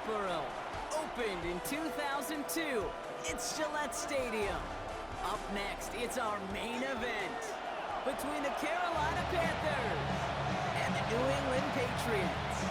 Foxborough. Opened in 2002, it's Gillette Stadium. Up next, it's our main event between the Carolina Panthers and the New England Patriots.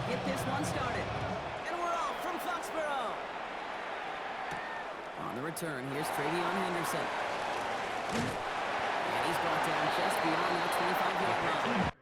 Get this one started. And we're off from Foxborough. On the return, here's Travion Henderson. And he's brought down just beyond that 25-yard line.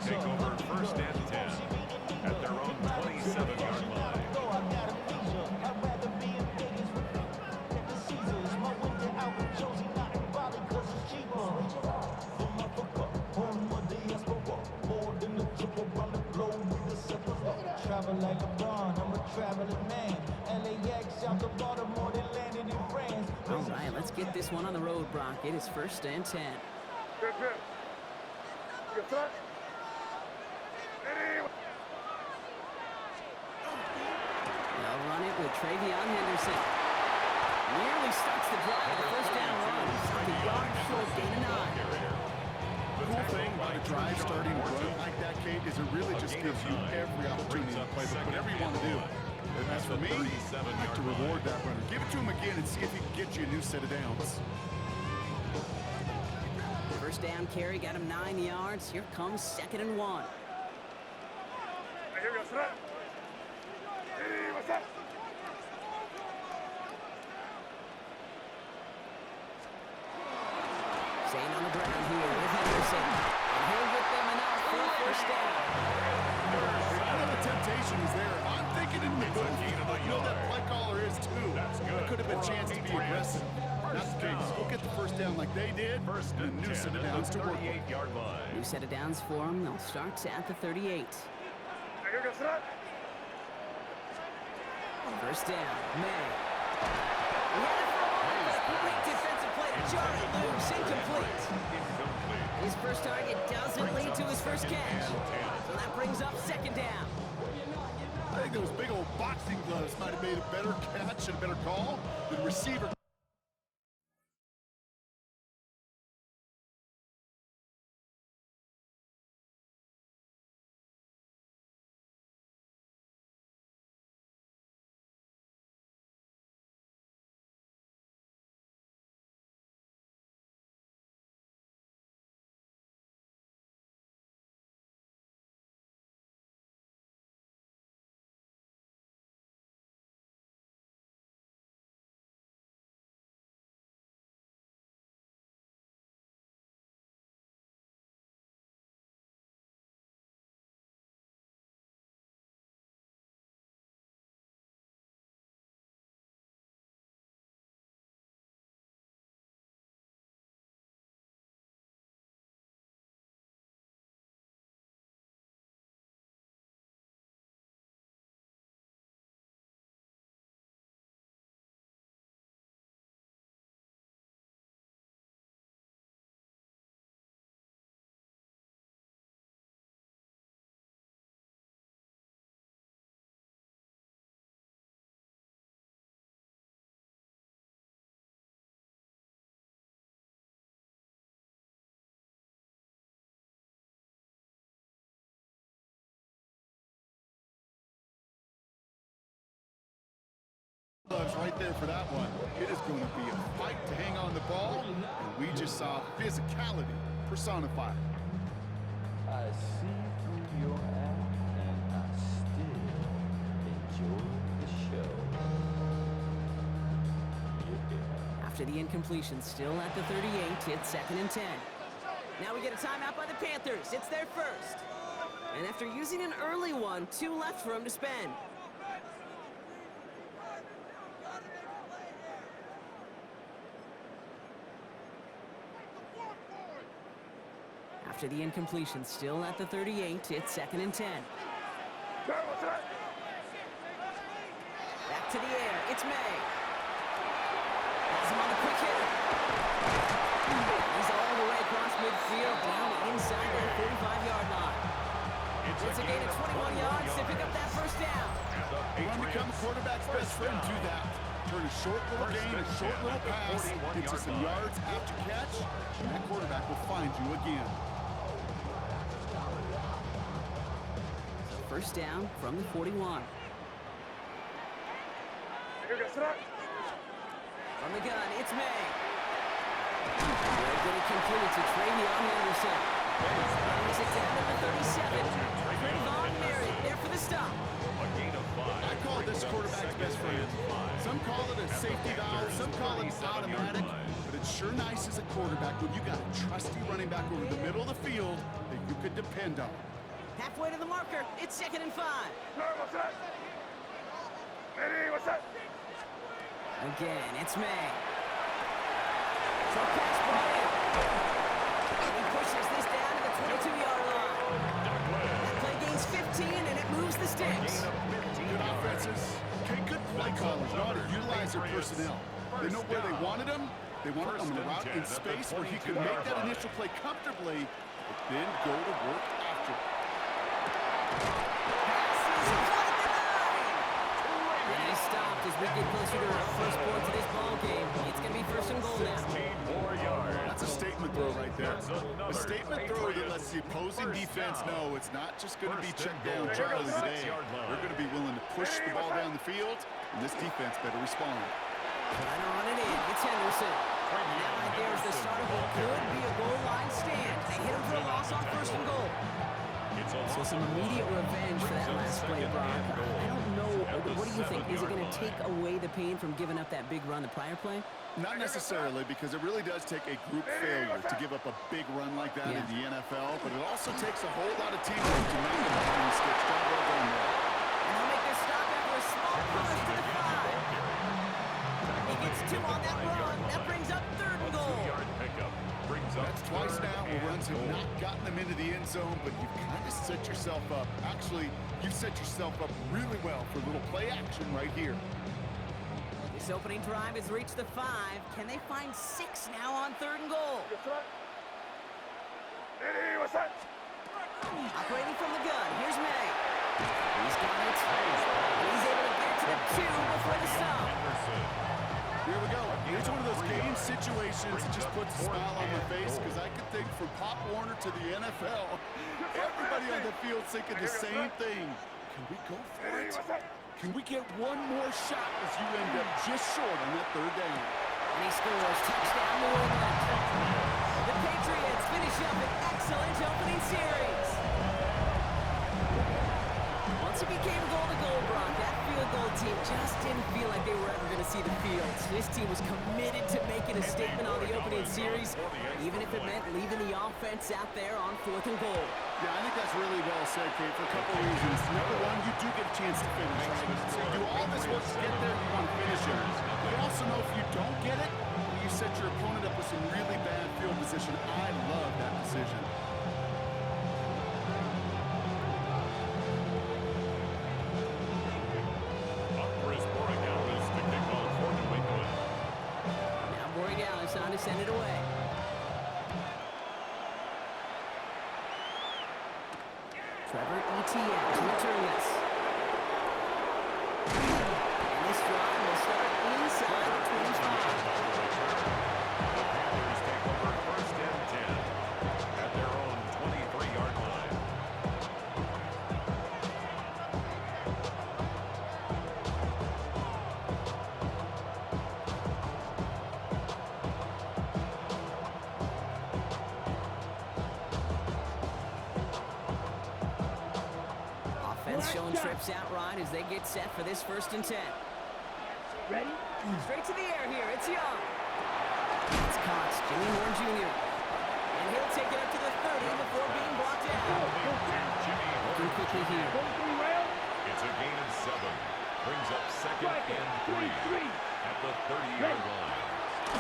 Take over first and 10 at their own 27-yard line. Travel like LeBron, I'm a traveling man. LAX out the Baltimore, they landed in France. All right, let's get this one on the road, Brock. It is first and 10. They'll run it with Travion Henderson. Nearly starts the drive with the first down run. The yard short, gain of 9. The cool thing about a drive starting a run like that, Kate, is it really just gives you every opportunity to play whatever you want to do. And as for me, I'd like to reward that runner. Give it to him again and see if he can get you a new set of downs. First down carry got him 9 yards. Here comes 2nd and 1. Staying on the ground here with Henderson. And he'll get them enough for a first down. I know the temptation is there. I'm thinking in the middle. I know that play caller is too. That could have been a chance to be aggressive. Not the case. Go get the first down like they did. First and new set of downs to work with. 38-yard line. New set of downs for him. They'll start at the 38. First down, May. He had it for a moment. Great defensive play to jar it loose. Incomplete. His first target doesn't lead to his first catch. So that brings up 2nd down. I think those big old boxing gloves might have made a better catch and a better call. The receiver right there for that one. It is going to be a fight to hang on the ball, and we just saw physicality personified. I see through your act and I still enjoy the show. Yeah. After the incompletion, still at the 38, it's 2nd and 10. Now we get a timeout by the Panthers. It's their first. And after using an early one, 2 left for them to spend. After the incompletion, still at the 38, it's 2nd and 10. Back to the air, it's May. Has him on the quick hitter. He's all the way across midfield, down inside that 45-yard line. It's a gain of 21 yards to pick up that first down. Run becomes quarterback's best friend to that. Turn a short little gain, a short little pass into some yards after catch, and that quarterback will find you again. First down from the 41. From the gun, it's May. They're going to complete to Travion Henderson. Brings it down to the 37. Trayvon Merritt there for the stop. I call this quarterback's best friend. Some call it a safety valve, some call it automatic, but it's sure nice as a quarterback when you got a trusty running back over the middle of the field that you could depend on. Halfway to the marker, it's 2nd and 5. Again, it's May. So pass ball in. And he pushes this down to the 22-yard line. Play gains 15, and it moves the sticks. Good offenses. Okay, good play callers know how to utilize their personnel. They know where they wanted him. They wanted him on the route in space where he could make that initial play comfortably, but then go to work after. And he stopped as we get closer to our first point to this ball game. It's going to be 1st and goal now. That's a statement throw right there. A statement throw that lets the opposing defense know it's not just going to be check down Charlie today. They're going to be willing to push the ball down the field, and this defense better respond. Trying to run it in. It's Henderson. And that right there is the start of what could be a goal line stand. They hit him for a loss on 1st and goal. So some immediate revenge for that last play, Brock. I don't know. What do you think? Is it going to take away the pain from giving up that big run the prior play? Not necessarily, because it really does take a group failure to give up a big run like that in the NFL, but it also takes a whole lot of teamwork to make them between the sticks. Job well done there. And he'll make this stop after a small push to the 5. He gets 2 on that run. That brings up 3rd and goal. That's twice now where runs have not gotten them into the end zone, but you've kind of set yourself up. Actually, you've set yourself up really well for a little play action right here. This opening drive has reached the 5. Can they find 6 now on 3rd and goal? Operating from the gun, here's May. He's got it. He's able to get to the 2 before the stop. Here we go. Here's one of those game situations that just puts a smile on my face, because I could think from Pop Warner to the NFL, everybody on the field thinking the same thing. Can we go for it? Can we get one more shot as you end up just short on that 3rd down? And he scores. Touchdown, New England. The Patriots finish up an excellent opening series. Once it became goal-to-goal, Brock, that field goal team just didn't feel like they were ever going to see the field. This team was committed to making a statement on the opening series, even if it meant leaving the offense out there on 4th and goal. Yeah, I think that's really well said, Kate, for a couple of reasons. Number one, you do get a chance to finish, right? So you do all this work to get there, you want to finish it. But also know if you don't get it, you set your opponent up with some really bad field position. I love that decision. On to send it away. Trevor Etienne to return this. And this drive will start inside the 25. Panthers take over 1st and 10 at their own 23-yard line. Defense showing trips out right as they get set for this 1st and 10. Ready? Straight to the air here. It's Young. It's caught. Jimmy Horn Jr. And he'll take it up to the 30 before being brought down. Looking quickly here. It's a gain of 7. Brings up 2nd and 3 at the 30-yard line.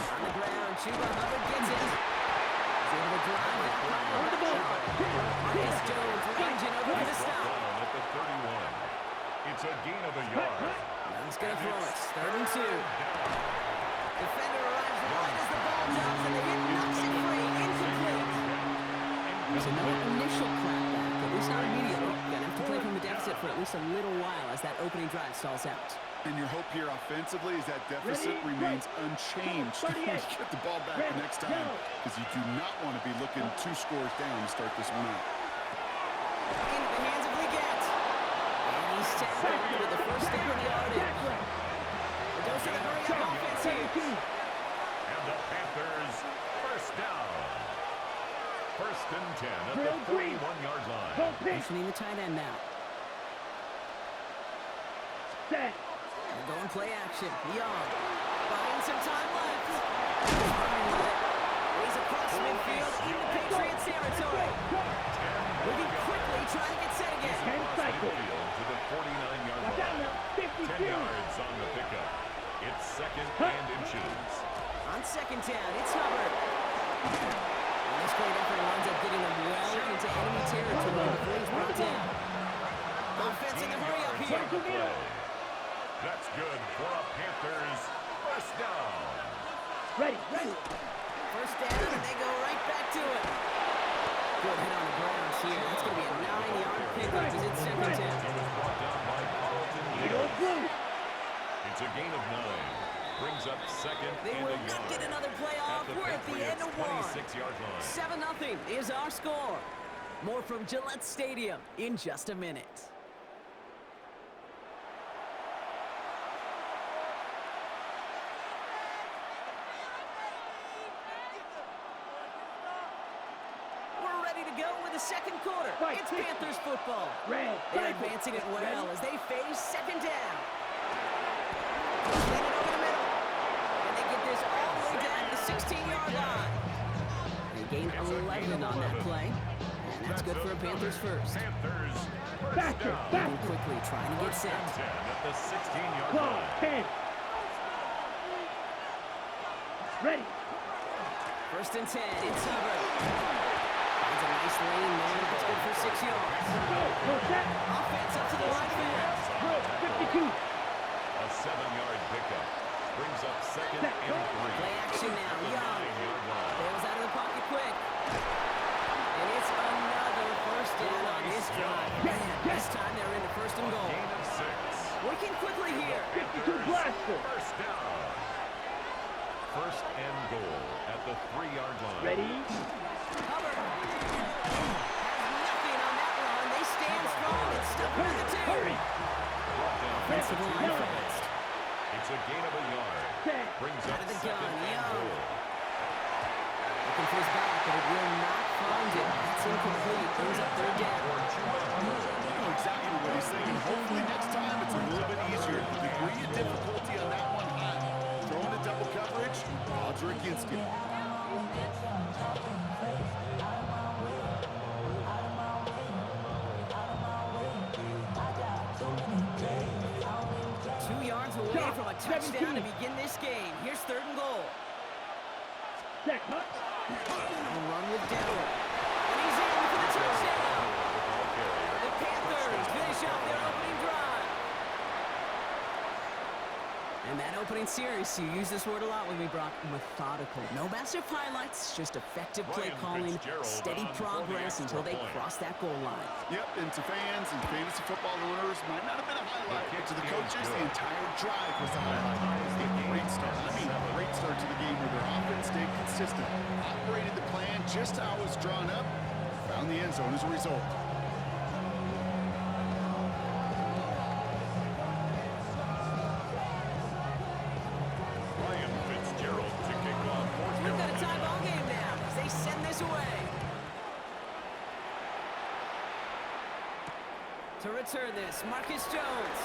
On the ground, Chuba Hubbard gets it. He's able to drive that power. Marcus Jones ranging over to the stop. Down at the 31. It's a gain of a yard. Young's going to throw it. 3rd and 2. Defender arrives right as the ball drops, and the hit knocks it free. Incomplete. There's no initial clapback, at least not immediately. Gonna have to play from the deficit for at least a little while as that opening drive stalls out. And your hope here offensively is that deficit remains unchanged when you get the ball back the next time, because you do not want to be looking 2 scores down to start this one out. Into the hands of Leggett. And he's tackled with the 1st down yardage. The dose of the hurry-up offense here. And the Panthers, 1st down. 1st and 10 at the 41-yard line. Positioning the tight end now. Set. They're going play action. Young. Buying some time left. He's across midfield into Patriots territory. Moving quickly, trying to get set again. 10 cycles. To the 49-yard line. 10 yards on the pickup. It's 2nd and inches. On 2nd down, it's Hubbard. And this great effort winds up getting them well into enemy territory before he's brought down. Offense in the hurry up here. That's good for a Panthers 1st down. Ready. 1st down, and they go right back to it. Good hit on the ground here. That's going to be a 9-yard pickup as it's 2nd down. It was brought down by Carlton. It's a gain of 9. Brings up 2nd They and will a not yard. get another play off. We're at the end of 1. 26-yard line. 7-0 is our score. More from Gillette Stadium in just a minute. We're ready to go with the 2nd quarter. It's Panthers football. They're advancing it well as they face 2nd down. Playing it over the middle. And they get this all the way down to the 16-yard line. They gain 11 on that play. And that's good for a Panthers 1st. Panthers Faster. Moving quickly, trying to get set. 10 at the 16-yard Clock. line. 10. Ready. 1st and 10, it's Hubbard. Finds a nice lane there. That's good for 6 yards. Go set. Offense up to the right field. 52. A 7-yard pickup. Brings up 2nd and 3. Play action now. Young. 9-yard line. Bails out of the pocket quick. And it's another 1st down on this drive. Man, this time they're into 1st and goal. Gain of 6. Working quickly here. 52 blaster. 1st down. 1st and goal at the 3-yard line. Ready. Hubbard has nothing on that run. They stand strong and stuck with the 2. Hurry. Brought down Offensive line Young. fast. It's a gain of a yard. Set. Brings Out up of the 2nd gun, and Young. goal. Looking for his back, but it will not find it. It's incomplete. Brings up 3rd down. You know exactly what he's saying. Hopefully next time it's a little bit easier. The degree of difficulty on that one high. Throwing a double coverage, odds are against you. 2 yards away from a touchdown to begin this game. Here's 3rd and goal. Set. Cut. A run with Dowell. And he's in for the touchdown. The Panthers finish off their opening drive. And that opening series, you use this word a lot with me, Brock, methodical. No massive highlights, just effective play calling, steady progress until they cross that goal line. Yep, and to fans and fantasy football owners, might not have been a highlight, but to the coaches, the entire drive was a highlight. It was a great start. I mean, a great start to the game where their offense stayed consistent, operated the plan just how it was drawn up, found the end zone as a result. We've got a tie ball game now as they send this away. To return this, Marcus Jones.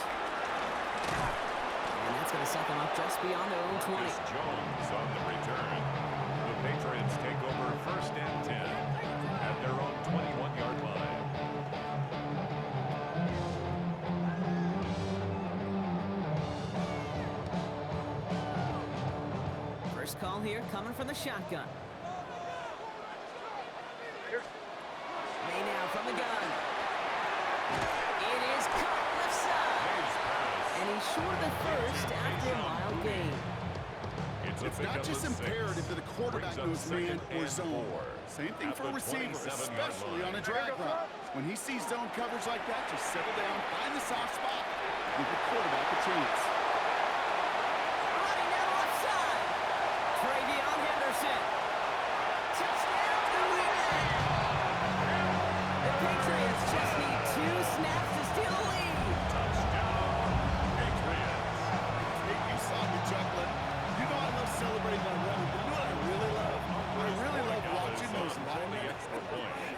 And that's going to set them up just beyond their own 20. Marcus Jones on the return. The Patriots take over 1st and 10 at their own 21-yard line. First call here coming from the shotgun. May now from the gun. It is caught left side. And he's short the first after a mild gain. It's not just imperative that the quarterback knows man or zone. Same thing for a receiver, especially on a drag route. When he sees zone coverage like that, just settle down, find the soft spot, give the quarterback a chance. Running down left side. Travion Henderson. Touchdown, New England. The Patriots just need 2 snaps to steal a lead. Touchdown, Patriots. Hey, you saw me chuckling. You know I love celebrating that run, but you know what I really love? I really love watching those linemen.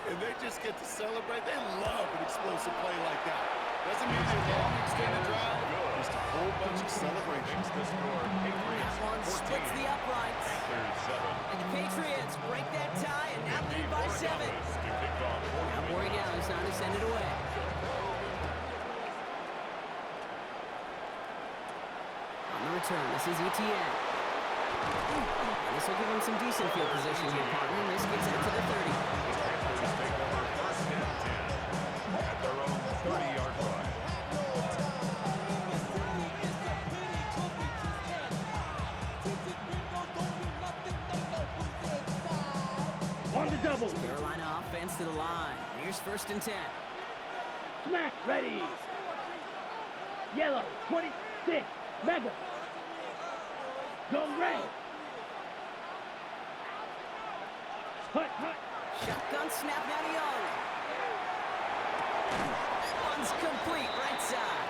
And they just get to celebrate. They love an explosive play like that. Doesn't mean they're long, extended drive. Just a whole bunch of celebrations. The score, Patriots That one 14. splits the uprights. Panthers 7. And the Patriots break that tie and now lead by 7. To kick off Now Corey Gallo's time to send it away. On the return, this is ETN. And this will give him some decent field position here, partner. This gets out to the 30. Panthers take over 1st and 10 at their own 30-yard line. On the double. Carolina offense to the line. Here's 1st and 10. Smack ready. Yellow, 26. Mega. Go red. Hut, hut. Shotgun snap now to Young. That one's complete, right side.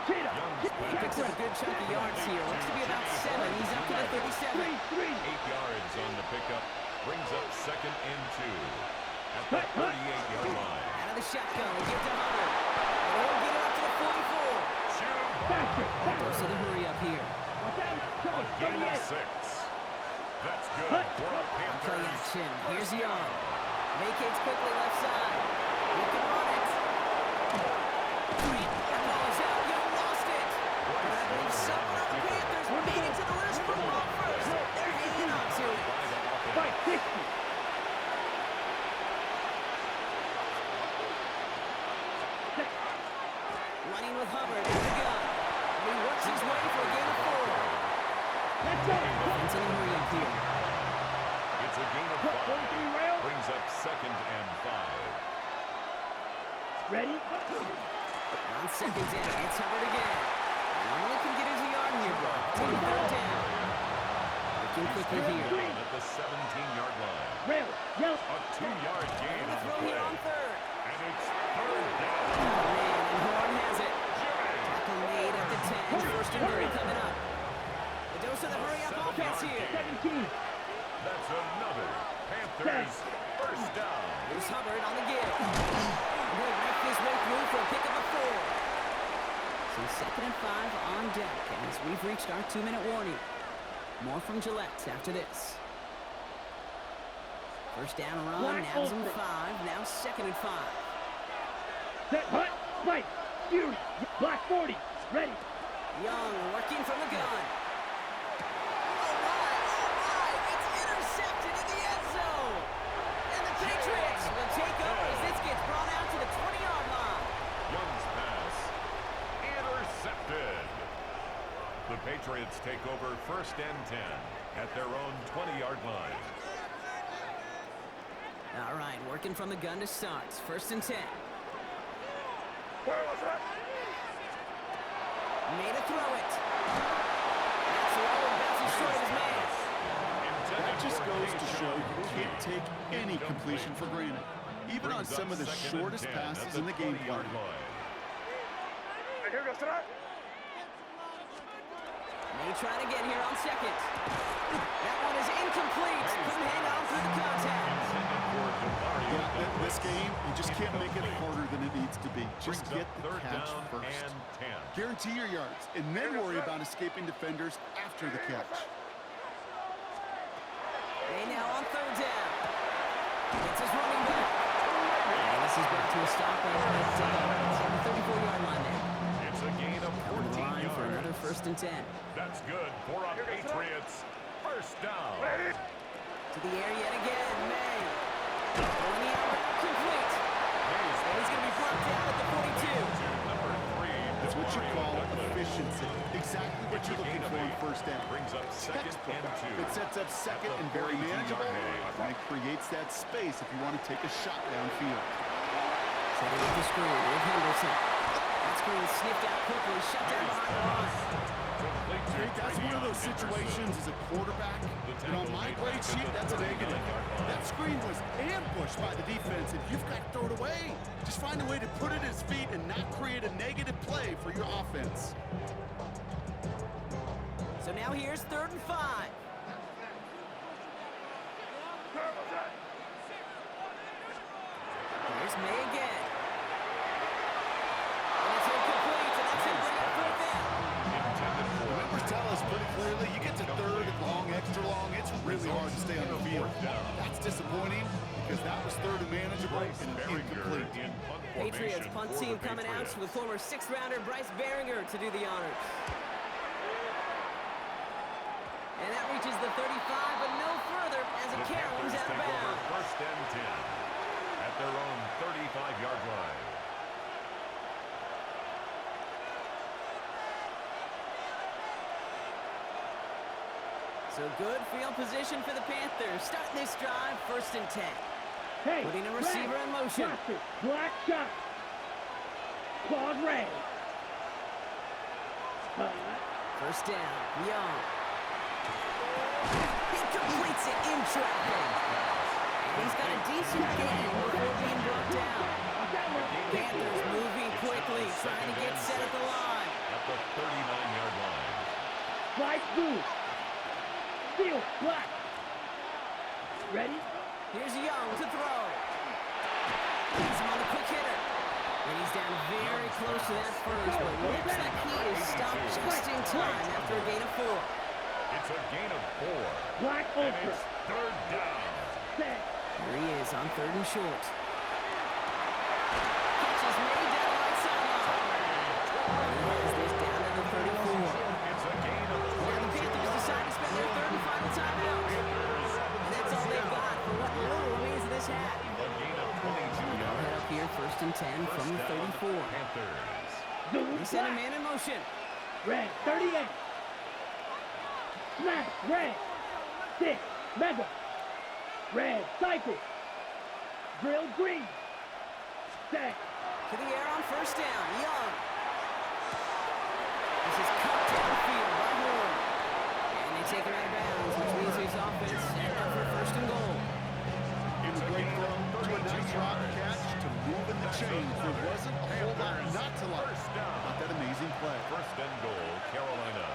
Cheetah. He picks up a good chunk of yards here. Looks to be about 7. He's up to the 37. 3-3. 8 yards on the pickup. Brings up 2nd and 2 at the 38-yard line. Out of the shotgun, we get to Hubbard. And he'll get it up to the 44. Faster. Goes to the hurry up here. Watch out. Cover, Gain of 38. 6. That's good Hut. for a Play Panthers. action. Here's Young. Vacates quickly left side. You can run it. That ball is out. Young lost it. But I believe someone on the Panthers made it to the loose football first. They're hanging on to it. 560. Running with Hubbard at the gun. And he works his way for a gain of 4. Let's go. Defense in a hurry up here. It's a gain of 5. Brings up 2nd and 5. Ready? On 2nd down, it's Hubbard again. And only can get his a yard here, bro. Take it down. Looking quickly here. At the 17-yard line. Rail. Yellow. A 2-yard gain And a on the throw play. here on 3rd. And it's 3rd down. Oh, man, and Horn has it. Tackle made at the 10. 1st and 3 coming up. The dose of the hurry-up offense here. 17. That's another Panthers 1st down. Here's Hubbard on the give. He'll make his way through for a pick of a 4. So 2nd and 5 on deck as we've reached our 2-minute warning. More from Gillette after this. First down run, now's in 5, now 2nd and 5. Set. Hut. Fight. Fury. Black 40. Ready. Young working from the gun. Oh my, it's intercepted in the end zone. And the Patriots will take over as this gets brought out to the 20-yard line. Young's pass intercepted. The Patriots take over 1st and 10 at their own 20-yard line. All right, working from the gun to start. 1st and 10. Made a throw it. That's low and bounces short of his man. That just goes to show you can't take any completion for granted, even on some of the shortest passes in the game plan. May try it again here on 2nd. That one is incomplete. Couldn't hang on through the contact. Yeah, this game, you just can't make it harder than it needs to be. Just get the catch first. Guarantee your yards, and then worry about escaping defenders after the catch. They now on third down. It's his running back. And this is brought to a stop at on the 34-yard line there. It's a gain of 14 yards. For another 1st and 10. That's good for our Patriots. First down. To the air yet again, May. Throwing the out route complete. And he's going to be brought down at the 42. Number 3. That's what you call efficiency. Exactly what you're looking for in first down. Brings up second and 2. It sets up second and very manageable, and it creates that space if you want to take a shot downfield. Setting up the screen with Henderson. That screen sniffed out quickly, shut down behind the line. That's one of those situations as a quarterback, and on my grade sheet, that's a negative. That screen was ambushed by the defense, and you've got to throw it away. Just find a way to put it at his feet and not create a negative play for your offense. So now here's 3rd and 5. Here's May again. And it's incomplete, and that's him bringing up 4th down. The numbers tell us pretty clearly, you get to 3rd and long, extra long, it's really hard to stay on the field. That's disappointing because that was 3rd and manageable and incomplete. Patriots punt team coming out with former 6th-rounder Bryce Behringer to do the honors. And that reaches the 35, but no further as it carries out of bounds. First and 10 at their own 35-yard line. So good field position for the Panthers. Starting this drive, 1st and 10. Hey, Putting a receiver in motion. Blaster, black shot. Claude Ray. 1st down, Young. He completes it in traffic. And he's got a decent gain before being brought down. Panthers moving quickly, trying to get set at the line. At the 39-yard line. Slide blue. Field black. Ready? Here's Young to throw. He's him on the quick hitter. And he's down very close to that first, but looks like he is stopped just in time after a gain of 4. It's a gain of 4. Black And ultra. it's 3rd down. Set. Here he is on 3rd and short. Catch is made down the right sideline. And he has this down to the 34. It's a gain of Now the Panthers decide to spend their 3rd and final timeout. And that's all they've got for what little remains of this half. a gain of 22 They'll yards. head up here 1st and 10 from the 34. Panthers. Zoom They send a black. man in motion. Red 38. Smash red. 6 mega. Red cycle. Drill green. Set. To the air on 1st down. Young. This is cut downfield by Moore. And they take it out of bounds, which means his offense set up for 1st and goal. It's a great throw to a nice rock catch to move in the chains. There wasn't a whole lot not to like about that amazing play. 1st and goal, Carolina.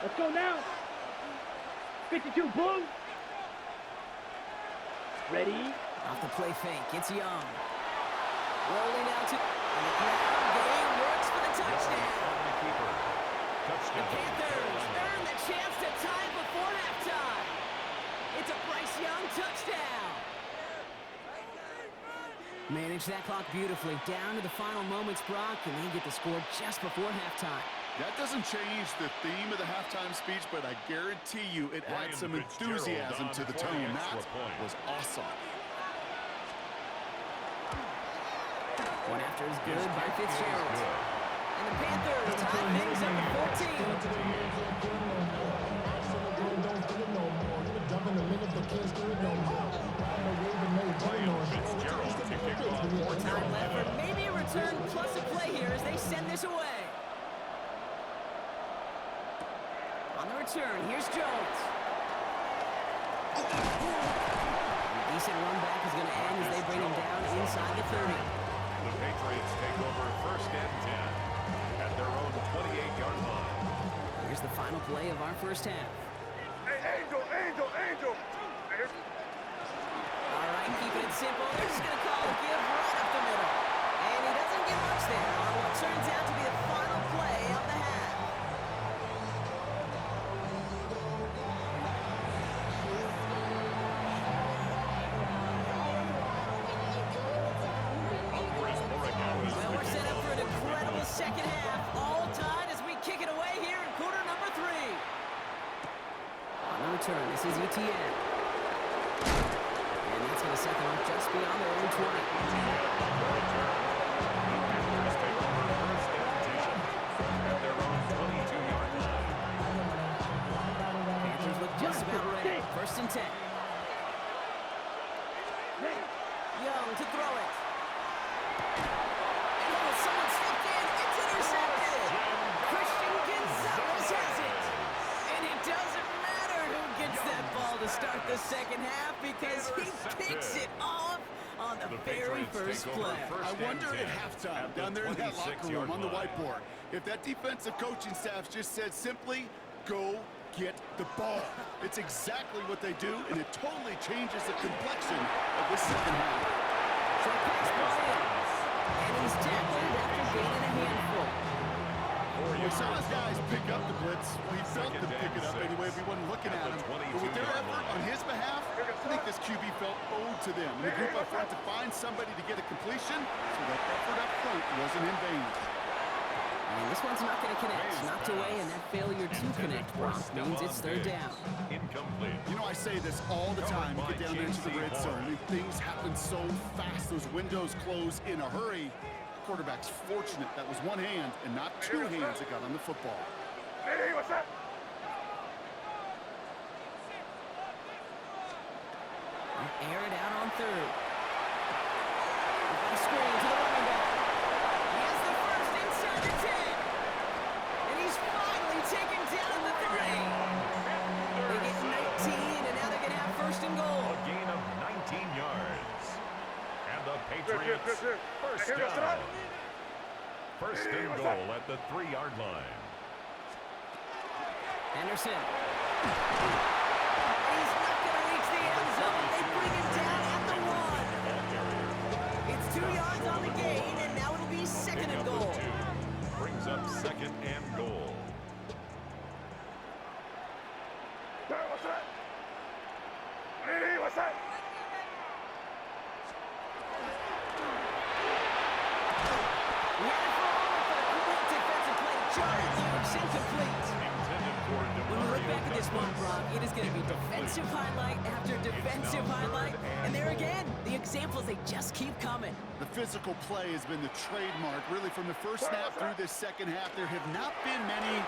Let's go now. 52 blue. Ready? Off the play fake, it's Young. Rolling out to... And the ground game works for the touchdown. On the keeper. The Touchdown. Panthers earn the chance to tie before halftime. It's a Bryce Young touchdown. Manage that clock beautifully. Down to the final moments, Brock, and they get the score just before halftime. That doesn't change the theme of the halftime speech, but I guarantee you it adds some enthusiasm to the tone. That was awesome. One after is good by Fitzgerald. And the Panthers tie things up at 14. Time left for maybe a return plus a play here as they send this away. On the return, here's Jones. A decent run back is going to end as they bring him down inside the 30. The Patriots take over 1st and 10 at their own 28-yard line. Here's the final play of our 1st half. Hey, Angel! All right, keeping it simple. They're just going to call it good. return, this is ETN. And that's going to set them up just beyond their own 20. Panthers take over first and 10 at their own 22-yard line. Panthers look just about ready. First and 10. Young to throw it. And oh, someone stepped in. It's intercepted. Christian Gonzalez has it. And it doesn't matter who gets that ball to start the second half because he picks it off on the very first play. I wonder at halftime, down there in that locker room on the whiteboard, if that defensive coaching staff just said simply, go get the ball. It's exactly what they do, and it totally changes the complexion of this second half. Short pass Bryant. And he's tackled after gaining a handful. We saw his guys pick up the blitz. We felt them pick it up anyway if we wasn't looking at him. But with their effort on his behalf, I think this QB felt owed to them. And the group up front to find somebody to get a completion, so that effort up front wasn't in vain. And this one's not going to connect. Knocked away, and that failure to connect, Brock, means it's third down. Incomplete. You know, I say this all the time. You get down there into the red zone, and things happen so fast. Those windows close in a hurry. Quarterback's fortunate that was one hand and not two hands that got on the football. Hey, what's that? Air it out on third. Screen to the running back. He has the first inside the 10. And he's finally taken down at the 3. They get 19, and now they're going to have first and goal. A gain of 19 yards. And the Patriots first down. First and goal at the 3-yard line. Henderson. He's not going to reach the end zone. They bring him down at the 1. It's 2 yards on the gain, and now it'll be second and goal. Brings up second and goal. What's that? Hey, what's that? We had it for a moment, but a quick defensive play jarred loose, incomplete. Intended for When we look back at this one, Brock, it is going to be defensive highlight after defensive highlight. And there again, the examples, they just keep coming. The physical play has been the trademark, really, from the first snap through this second half. There have not been many. And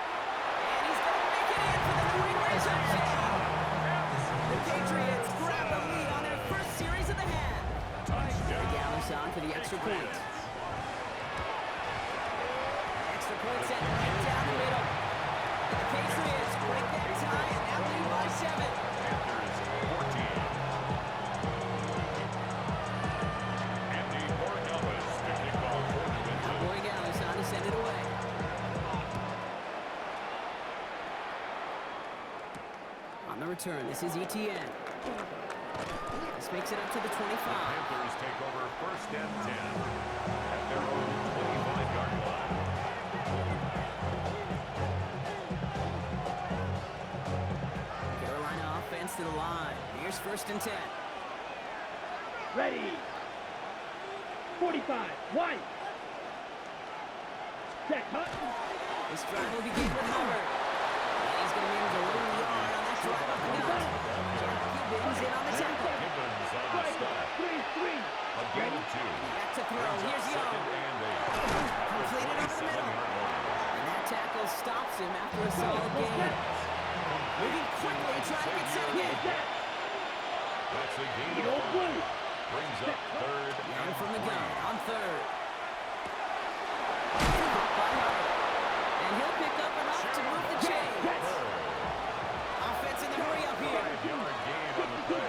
he's going to make it in for the New England touchdown. The Patriots grab the lead on their first series of the half. Gallows on for the extra point. Extra point set right down the middle. And the Patriots break that tie and now lead by 7. Panthers 14. Andy Borgellis to kick off for New England. Boy Gallows on to send it away. On the return, this is ETN. This makes it up to the 25. Panthers take over first and 10 at their own 25-yard line. Carolina offense to the line. Here's first and 10. Ready. 45. White. Set. Cut. This drive will begin with Hubbard. And he's going to win the lone yard on that drive up the gut. Jack Gibbons in on the tackle. Gibbons on the stop. 3-3. A gain of 2. Back to throw. Here's Young. Second and 8. Completed over the middle. And that tackle stops him after a solid gain. Moving quickly, trying to get set again. That's a gain of 5. Brings up third Young and from the 3. gun on third. By Hubbard. And he'll pick up enough to move the chains. Offense in the hurry up here. 5-yard gain on the play.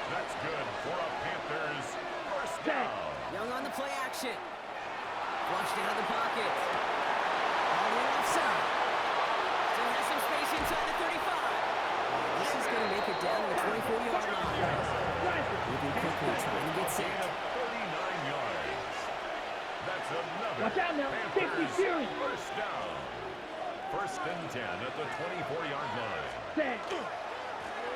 That's good for a Panthers first down. Young on the play action. Flushed out of the pocket. All the way offside. Still has some space inside the 35. This is going to make it down to the 24-yard line. Moving quickly, trying to get Gain set. of 39 yards. That's another Watch out now. Panthers 50 series. first down. First and 10 at the 24-yard line. Set.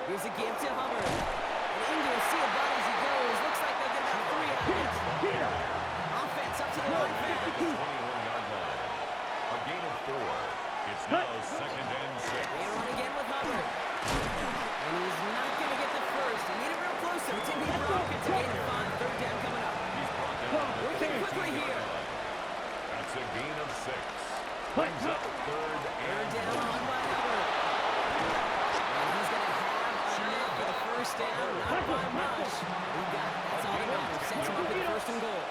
Here's a give to Hubbard. And into a sea of bodies he goes. Looks like they'll get about 3 out of it. Here. Offense up to the line. 21-yard line. A gain of 4. It's now second and 6. They run again with Hubbard. And he's not going to get the first. He made it real close to Timmy Brock. It's a gain of 5. Third down coming up. He's brought down. Working quickly here. That's a gain of 6. Brings up third and Down one. on by Hubbard. And he's going to have enough for the first down. Not by much. He got it. That's all that matters. Sets him up with first and goal.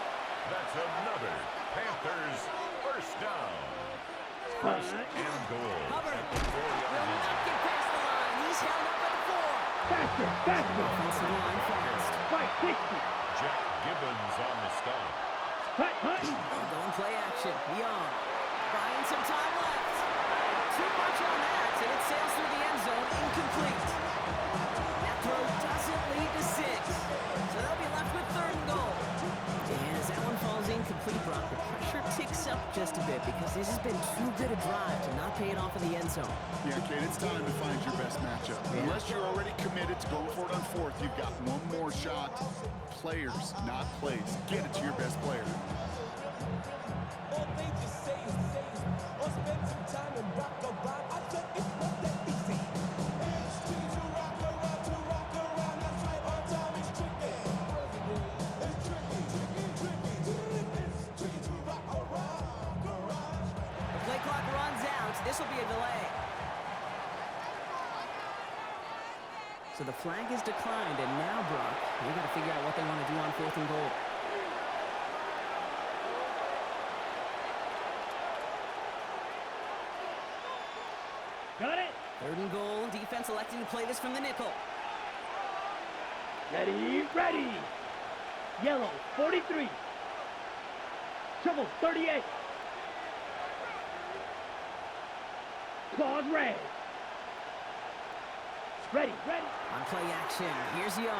That's another Panthers first down. First and goal. Hubbard At the 4-yard will line. not get past the line. He's held up at the 4. Faster, faster. Offensive line fast. Right, 60. Jack Gibbons on the stop. Hut, hut. Going play action. Young. Buying some time left. Too much on that, and it sails through the end zone. Incomplete. That throw doesn't lead to 6. So they'll be left with third and goal. And as that one falls incomplete, Brock, the pressure ticks up just a bit because this has been too good a drive to not pay it off in the end zone. Yeah, Kate, it's time to find your best matchup. Unless you're already committed to going for it on 4th, you've got one more shot. Players, not plays. Get it to your best player. All they just say is or spend some time and rock a rhyme. I said it's not that easy. It's tricky to rock around. That's right, on time is tricky. It's tricky. It's tricky to rock around. The play clock runs out. This will be a delay. So the flag is declined, and now, Brock, they've got to figure out what they want to do on 4th and goal. Got it. 3rd and goal. Defense electing to play this from the nickel. Ready, ready. Yellow, 43. Trouble, 38. Claws red. Ready, ready. On play action, here's Young. And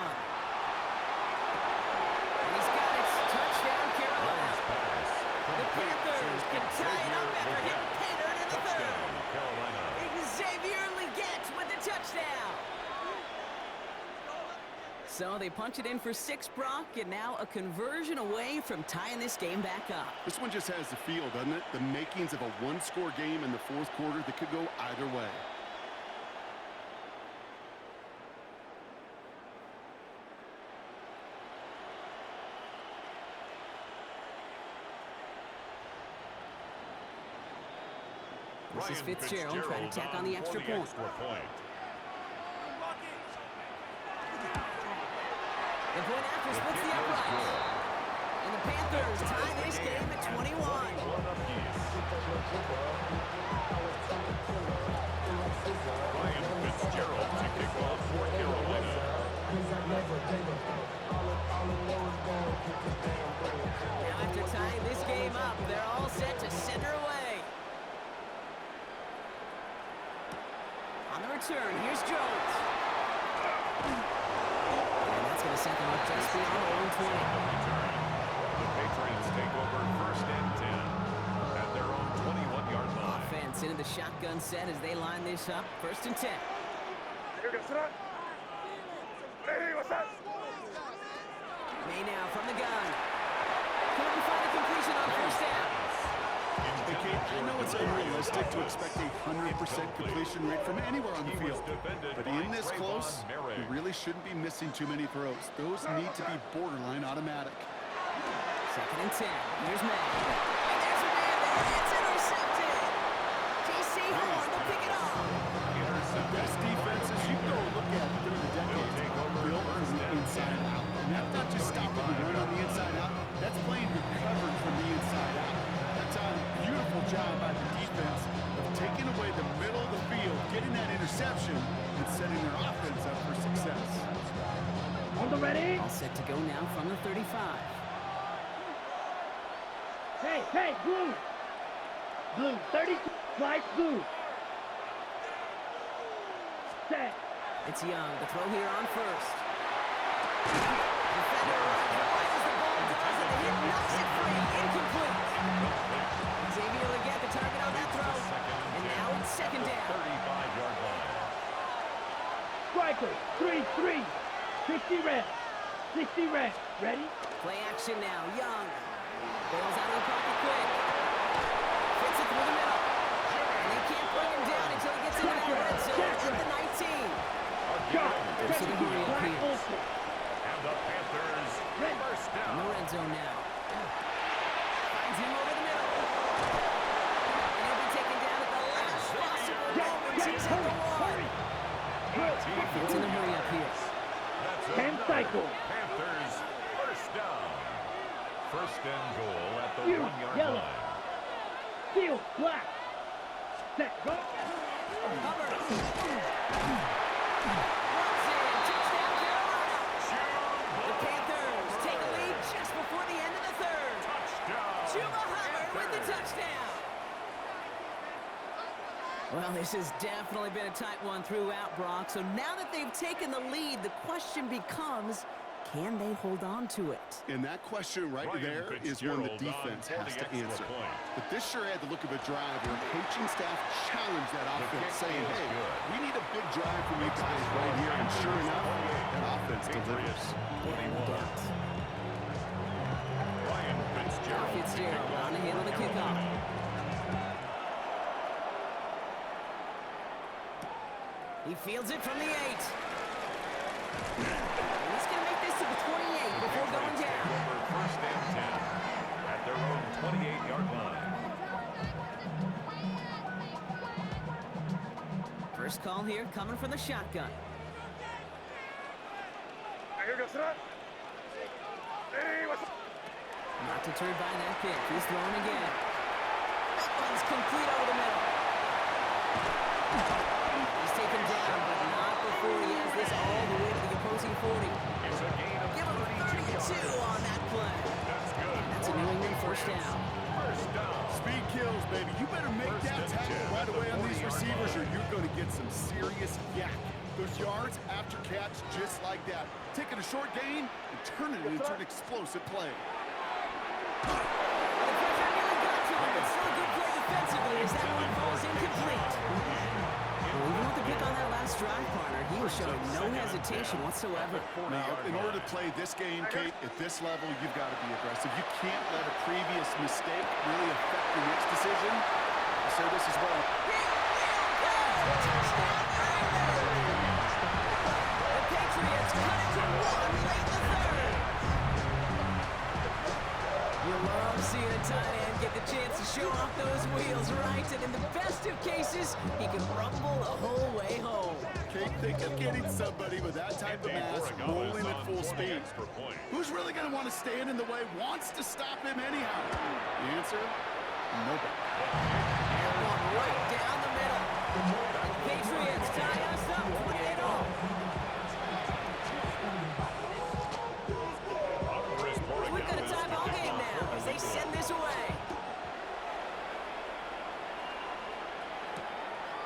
he's got it. Touchdown, Carolina. Pass. The Panthers can tie it up after hitting Pater in the Touchdown, 3rd. Carolina. Xavier Leggett with the touchdown. So they punch it in for 6, Brock, and now a conversion away from tying this game back up. This one just has the feel, doesn't it? The makings of a one-score game in the 4th quarter that could go either way. This is Fitzgerald trying to tack on the extra point. The point after splits the upright. And the Panthers tie this game at 21. Ryan Fitzgerald to kick off for Carolina. Now after tying this game up, they're all set to send her away. On the return, here's Jones. And that's going to set them up just beyond their own 20. The Patriots take over 1st and 10 at their own 21-yard line. Offense into the shotgun set as they line this up. 1st and 10. Hey, what's that? May now from the gun. Couldn't find a completion on 1st down. Hey, Kate, I know it's unrealistic to expect a 100% completion rate from anywhere on the field. But in this close, you really shouldn't be missing too many throws. Those need to be borderline automatic. 2nd and 10. Here's May. And there's a man there. It's intercepted. J.C. Horn will pick it off. The best defenses you go look at during the decade built from the inside out. And that's not just stopping the run on the inside out. That's playing recovered from the inside out. That's a beautiful job by the defense of taking away the middle of the field, getting that interception, and setting their offense up for success. On the ready. All set to go now from the 35. Hey, hey, blue. Blue, 32. Flight blue. Set. It's Young. The throw here on 1st. Defender runs wide as the ball does, and the hit knocks it free. Incomplete. Xavier Leggett the target on that throw. And now it's 2nd down. 35-yard line. Striker, 3-3. 50 reps. 60 reps. Ready? Play action now. Young. Bails out of the pocket quick. Fits it through the middle. And they can't bring him down until he gets into that red zone at the 19. Chop. There's a hurry up here. Olsen. And the Panthers first In the down. red zone now. Finds him over the middle. And he'll be taken down at the last possible moment. He's at the one. It's in a hurry up here. That's 10 another cycles. Panthers first down. First and goal at the You, 1-yard yellow. line. Field, black. Set, go. Hubbard. Runs in. Touchdown, Carolina. The Panthers take a lead just before the end of the third. Touchdown. Chuba Hubbard with the touchdown. Well, this has definitely been a tight one throughout, Brock. So now that they've taken the lead, the question becomes, can they hold on to it? And that question right Ryan there is one the Fitzgerald defense on for has the to extra answer. point. But this sure had the look of a drive where coaching staff challenged that offense, kick saying, is hey, good. we need a big drive from you guys right here. And sure enough, that offense delivers. Yeah, no doubt. Ryan Fitzgerald. Fitzgerald on the handle of the kickoff. He fields it from the 8. And he's going to make this to the 28 before going down. Over first and 10 at their own 28-yard line. First call here coming from the shotgun. Not deterred by that kick. He's throwing again. That one's complete over the middle. He's taken down, but not before he has this all the way to the opposing 40. It's a gain of Give him 32 on that play. That's good. That's a New England first down. First down. Speed kills, baby. You better make First that and tackle 10 right at the away on these 40-yard receivers or line. you're going to get some serious yak. Those yards after catch just like that. Taking a short gain and turning it into an explosive play. The pressure really got to him, but still a good play defensively as that one falls incomplete. Well, even with the pick on that last drive, partner, he was showing no hesitation whatsoever. Now, in order to play this game, Kate, at this level, you've got to be aggressive. You can't let a previous mistake really affect the next decision. I'll say this as well. The Patriots cut it to 1 late in the third. You love seeing a tight end get the chance to show off those wheels, right? And in the best of cases, he can rumble the whole way home. Kate, think of getting somebody with that type of mass rolling at full speed. Who's really going to want to stand in the way, wants to stop him anyhow? The answer? Nobody. And one right down the middle. The Patriots tie us up 28 all. We've got a tie ball game now as they send this away.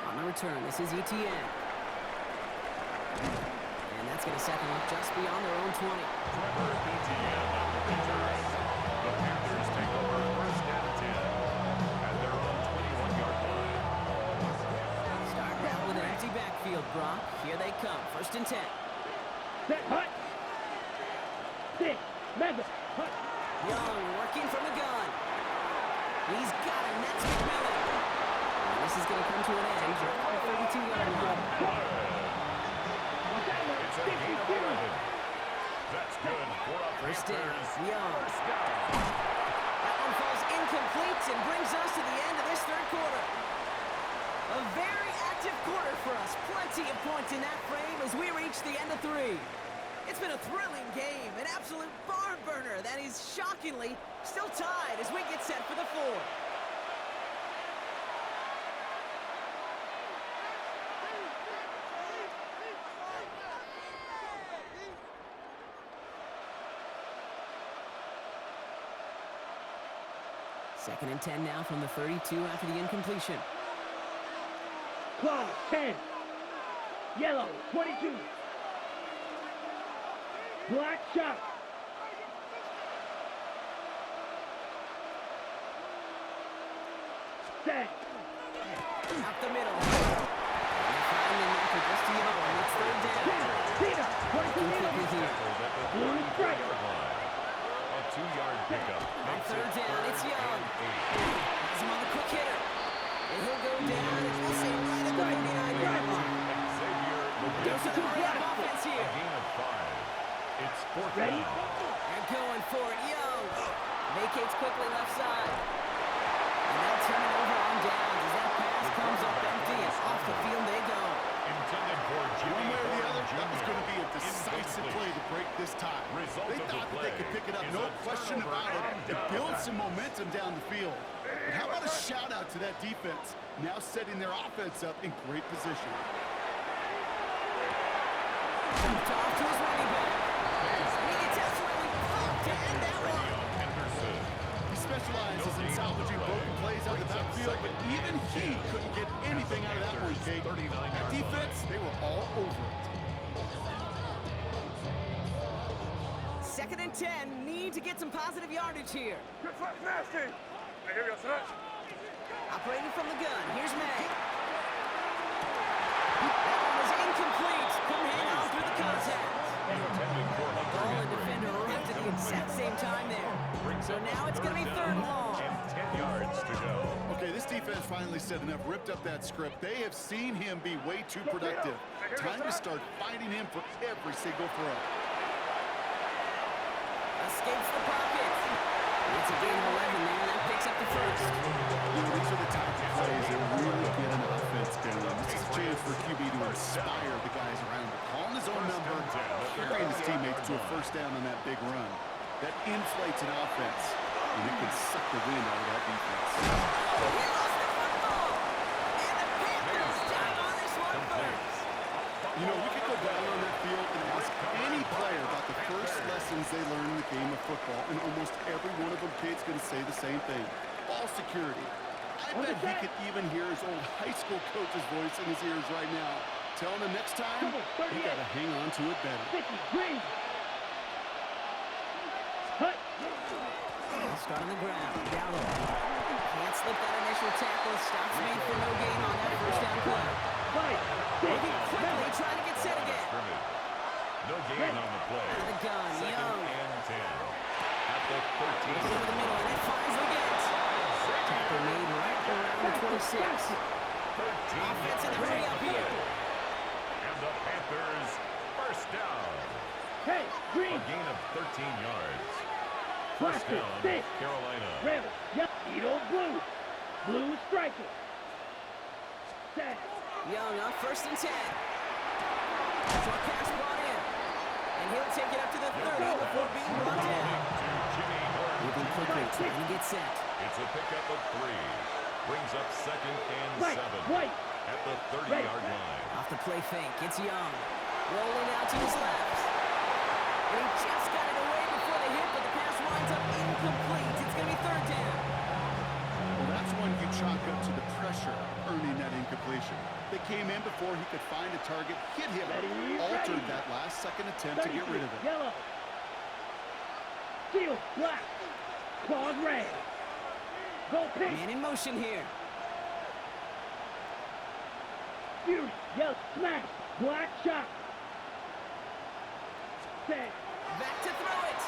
On the return, this is ETN. And that's going to set them up just beyond their own 20. Trevor Etienne on the Panthers. The Panthers take over first and 10 at their own 21-yard line. Starting out with an empty backfield, Brock. Here they come, first and 10. Set, hut. 6, Mega, hut. Young working from the gun. He's got him. That's McMillan. And this is going to come to an end at the 32-yard line. It's a gain of 11. That's good for a First down, Panthers Young. first down. That one falls incomplete and brings us to the end of this third quarter. A very active quarter for us. Plenty of points in that frame as we reach the end of 3. It's been a thrilling game, an absolute barn burner that is shockingly still tied as we get set for the 4th. Second and 10 now from the 32 after the incompletion. Claw, 10. Yellow, 22. Black shot. Set. Up the middle. And they're finding them for just a yard, and it's third down. Tina, 22 meters. Here. Tackled at the Blue strike. 34-yard line. A 2-yard pickup. On Makes third it down, it's 3rd Young. and 8. Has him on the quick hitter. And he'll go down, and we'll say right at the 39-yard line. Xavier Dose of hurry up offense A here. gain of 5. It's fourth Ready? down. They're going for it. Young vacates quickly left side. And they'll turn it over on downs as that pass comes up empty and off the field they go. Intended for Jimmy One way or the Horn other, that was Jr. going to be a decisive play to break this tie. Result They of the thought that they play could pick it up, is no a question turnover about it. and It down. builds some momentum down the field. But how about a shout-out to that defense, now setting their offense up in great position. Off to his running back. And he gets absolutely pumped to end that one. Henderson. He specializes in salvaging broken plays out of the backfield, but even he couldn't get anything out of that one, Kate. That defense, they were all over it. 2nd and 10. Need to get some positive yardage here. Good flash, nasty. Hey, here we go, son. Operating from the gun. Here's May. That one was incomplete. Couldn't hang on through the contact. Intended for Ball Hunter and Henry. defender arrived at the exact same time there. So now it's going to be 3rd and long. And 10 yards to go. Okay, this defense finally said enough, ripped up that script. They have seen him be way too productive. Time to start fighting him for every single throw. Escapes the pocket. It's a gain of 11 there. That picks up the first. These are the type of plays that really get an offense going. This is a chance for QB to inspire the guys around him. Calling his own number, carrying his teammates to a first down on that big run. That inflates an offense, and it can suck the wind out of that defense. He lost the football. And the Panthers dive on this one first. You know, we could go down on that field and ask any player about the first lessons they learned in the game of football, and almost every one of them kids going to say the same thing. Ball security. I bet he could even hear his old high school coach's voice in his ears right now, telling him next time, you got to hang on to it better. 50, green. Hut. They'll start on the ground. Gallo can't slip that initial tackle. Stops made for no gain on that first down play. 5, 6, Looking quickly, trying to get set again. Scrimmage. No gain on the play. Out of the gun, Second Young. and 10. At the Over 13. the middle, and it finds the gate. Tackle made right around the 26. 13 Offense in the hurry up here. And the Panthers first down. hey, green. A gain of 13 yards. First Plastic, down, 6. Carolina. Rebel. Yep. Edo blue. Blue striker. Set. Young on 1st and 10. Short pass brought in. And he'll take it up to the 30 before being brought down. To Jimmy Horn. Moving quickly, trying to get set. It's a pickup of 3. Brings up 2nd and Right, 7. right. At the 30-yard line. Off the play fake, it's Young. Rolling out to his left. And he just got it away before the hit, but the pass winds up incomplete. It's going to be 3rd down. Well, that's when you chalk up to the pressure earning that incompletion. They came in before he could find a target, hit him, Ready, altered ready. that last-second attempt to get rid of it. Yellow. Steel, black. Claws red. Go pink. Man in motion here. Fury, yellow, smash. Black shot. Set. Back to throw it.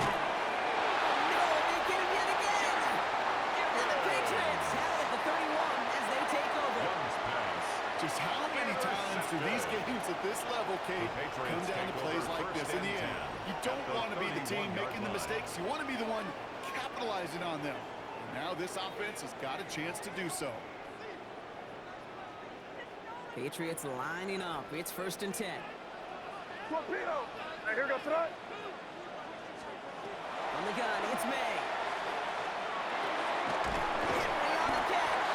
No, they get him yet again. And the Patriots have it at the 31 as they take over. Young's pass. Just how many times do these games at this level, Kate, come down to plays like this? In the end, you don't want to be the team making the mistakes. You want to be the one capitalizing on them. And now this offense has got a chance to do so. Patriots lining up. It's 1st and 10. Torpedo. Hey, here we go, son. On the gun, it's May. Henry on the catch.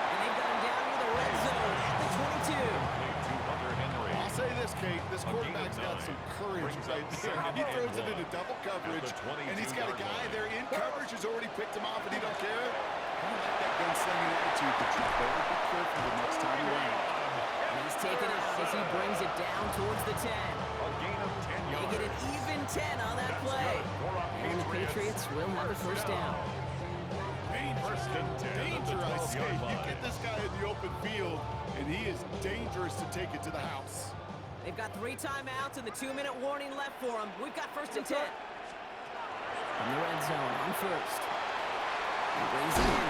And they've got him down near the red zone at the 22. To Hunter Henry. I'll say this, Kate, this quarterback's got some courage right there. He throws it into double coverage, and he's got a guy there in coverage who's already picked him off, and he don't care. I don't like that gunslinging attitude, but you better be careful the next time around. And he's taken out as he brings it down towards the 10. A gain of 10 They yards. get an even 10 on that play. And the Patriots will have the first down. First and 10. Danger, I say. 12-yard You line. get this guy in the open field, and he is dangerous to take it to the house. They've got 3 timeouts and the 2-minute warning left for them. We've got 1st and 10. In the red zone on 1st. He brings it in.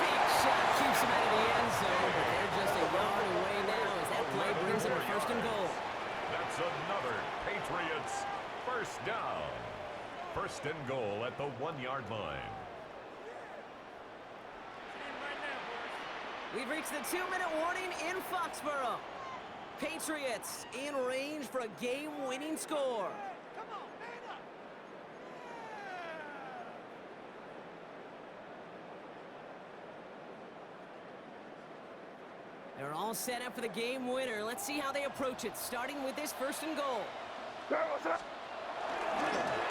Big shot keeps him out of the end zone, but they're just a yard away now as that play brings them a first and goal. That's another Patriots first down. First and goal at the 1-yard line. We've reached the 2-minute warning in Foxborough. Patriots in range for a game-winning score. They're all set up for the game winner. Let's see how they approach it, starting with this first and goal.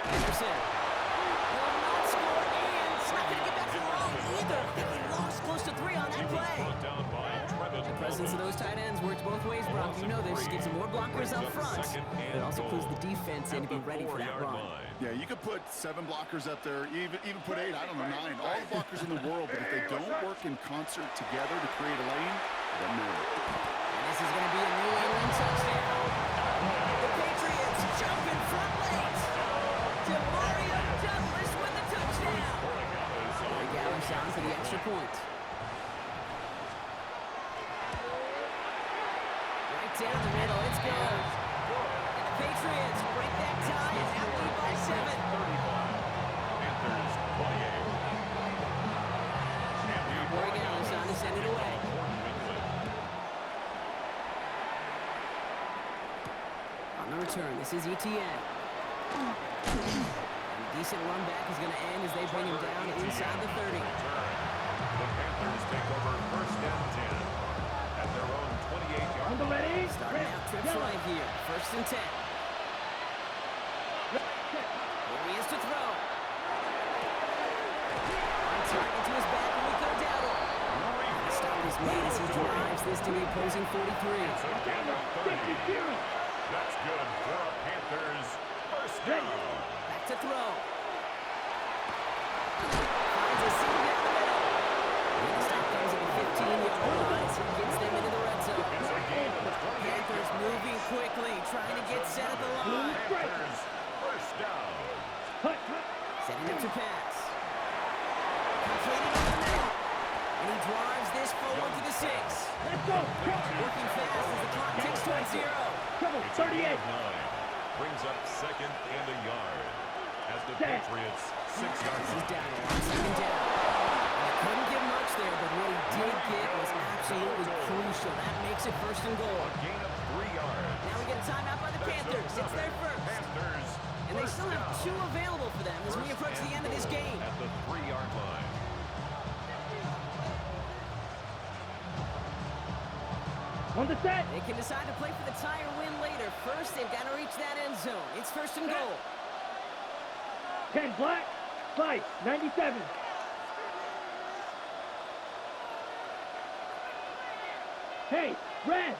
Anderson will not score, and it's not going to get back to the line either. I think he lost close to 3 on that play. The presence of those tight ends works both ways, Brock. You know this. Gives them more blockers up front. It also clues the defense in to be ready for that run. Yeah, you could put 7 blockers up there, even put 8, I don't know, 9. All the blockers in the world, but if they don't work in concert together to create a lane, then no. And this is going to be a New England touchdown. The Patriots jump in front late. Demario Douglas with the touchdown. Greg Allen's down for the extra point. Right down the middle, it's good. And the Patriots break that tie and now lead by 7. Panthers 28. Greg Allen's on to send it away. On the return, this is ETN. And a decent run back is going to end as they bring him down inside the 30. The Panthers take over first and 10 at their own 28-yard On the ready. Starting out trips right here. First and 10. Here he is to throw. On target to his back, and we go down. The stop is made as he drives this to the opposing 43. That's good for a Panthers first down. Back to throw. Finds a seam down the middle. And the stop comes at the 15-yard line as he gets them into the red zone. It's a game of 20. Panthers moving quickly, trying to get set at the line. Panthers first down. Setting up to pass. Completing in the middle. And he drives this forward to the 6. Let's go. Working fast as the clock ticks towards 0. Trouble. It's a 38. gain of 9. Brings up second and a yard as the Patriots 6-yard He's line. down on second down. And he couldn't get much there, but what he did get was absolutely crucial. That makes it first and goal. A gain of 3 yards. Now we get a timeout by the Panthers. It's their first. Panthers And they still have 2 available for them as we approach the end of this game. at the 3-yard line. On the set. They can decide to play for the tie or win later. First, they've got to reach that end zone. It's first and goal. 10 black. 5. 97. Hey, red.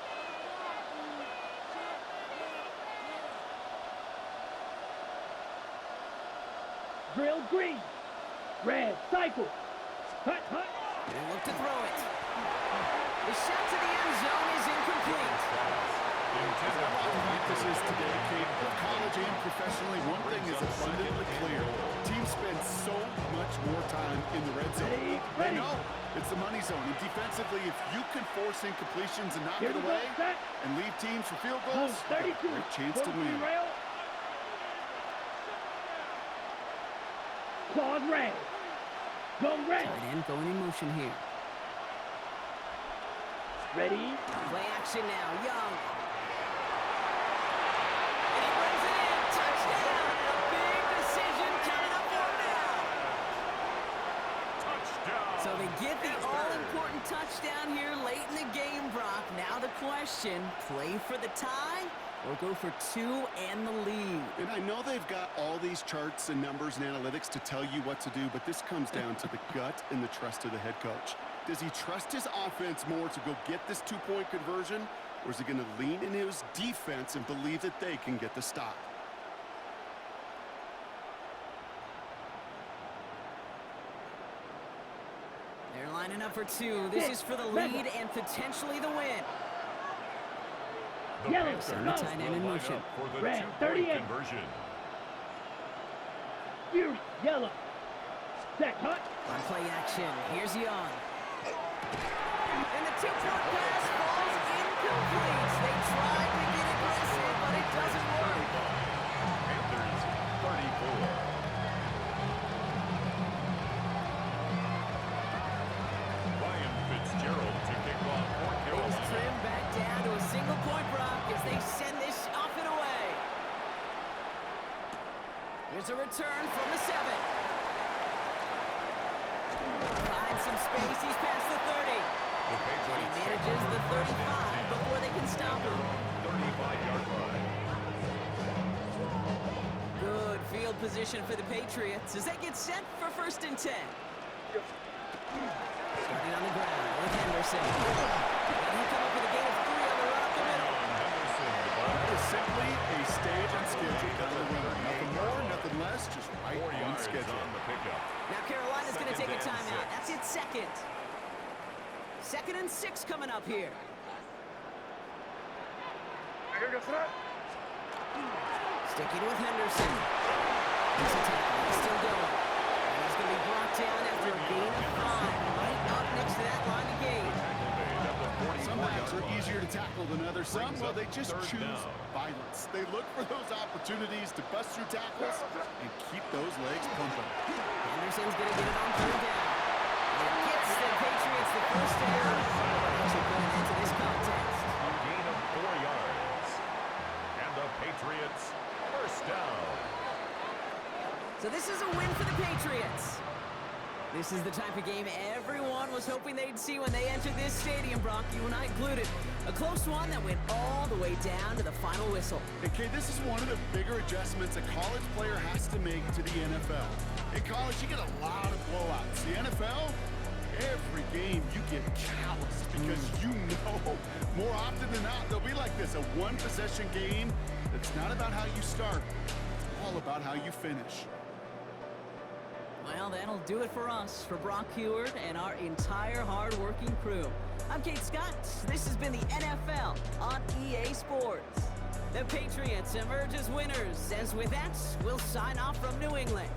Drill green. Red. Cycle. Hut, hut. And they look to throw it. The shot to the end zone is incomplete. Emphasis today, Kate, both college and professionally, one thing is abundantly clear. Teams spend so much more time in the red zone. Ready. I know, it's the money zone. And defensively, if you can force incompletions and knock Here it we go. away Set. and leave teams for field Home goals, you got 32. a great chance to Go win. rail. Claude red. Go red. Tight end going in motion here. Ready. Play action now. Young. And he brings it in. Touchdown. A big decision coming up for him now. Touchdown. So they get the all-important touchdown here late in the game, Brock. Now the question, play for the tie or go for 2 and the lead? And I know they've got all these charts and numbers and analytics to tell you what to do, but this comes down to the gut and the trust of the head coach. Does he trust his offense more to go get this 2-point conversion, or is he going to lean into his defense and believe that they can get the stop? They're lining up for 2. This is for the lead and potentially the win. The Yellow. Panthers Send the tight end in will line motion. up for the Red, 2-point 38. conversion. Fury. Yellow. Set. Hut. On play action, here's Young. And the two-point pass falls incomplete. They tried to get aggressive, but it doesn't work. Panthers 34. Ryan Fitzgerald to kick off for Things Carolina. trim back down to a single point, Brock, as they send this off and away. Here's a return from the 7. Finds some space. He's past the 30. The Patriots He manages the 35 before they can stop him. 35-yard line. Good field position for the Patriots as they get set for 1st and 10. Starting on the ground with Henderson. And he'll come up with a gain of 3 on the run up the middle. That is simply a stage and schedule kind of run. Nothing more, nothing less, just right 4 on yards schedule. on the pickup. Now Carolina's going to take a Second and timeout. 6. That's its 2nd. 2nd and 6 coming up here. Here goes tonight. Sticking with Henderson. He's attacking. He's still going. And he's going to be brought down after a gain of 5. Right up next to that line of gain. Some backs are easier to tackle than others. Some, well, they just choose violence. They look for those opportunities to bust through tackles and keep those legs pumping. Henderson's going to get it on 3rd down. And it gets the Patriots the 1st down. Actually going into this contest. A gain of 4 yards. And the Patriots 1st down. So this is a win for the Patriots. This is the type of game everyone was hoping they'd see when they entered this stadium, Brock, you and I included. A close one that went all the way down to the final whistle. Okay, this is one of the bigger adjustments a college player has to make to the NFL. In college, you get a lot of blowouts. The NFL, every game you get calloused because you know more often than not they'll be like this, a one-possession game that's not about how you start. It's all about how you finish. Well, that'll do it for us, for Brock Heward and our entire hard-working crew. I'm Kate Scott. This has been the NFL on EA Sports. The Patriots emerge as winners, as with that, we'll sign off from New England.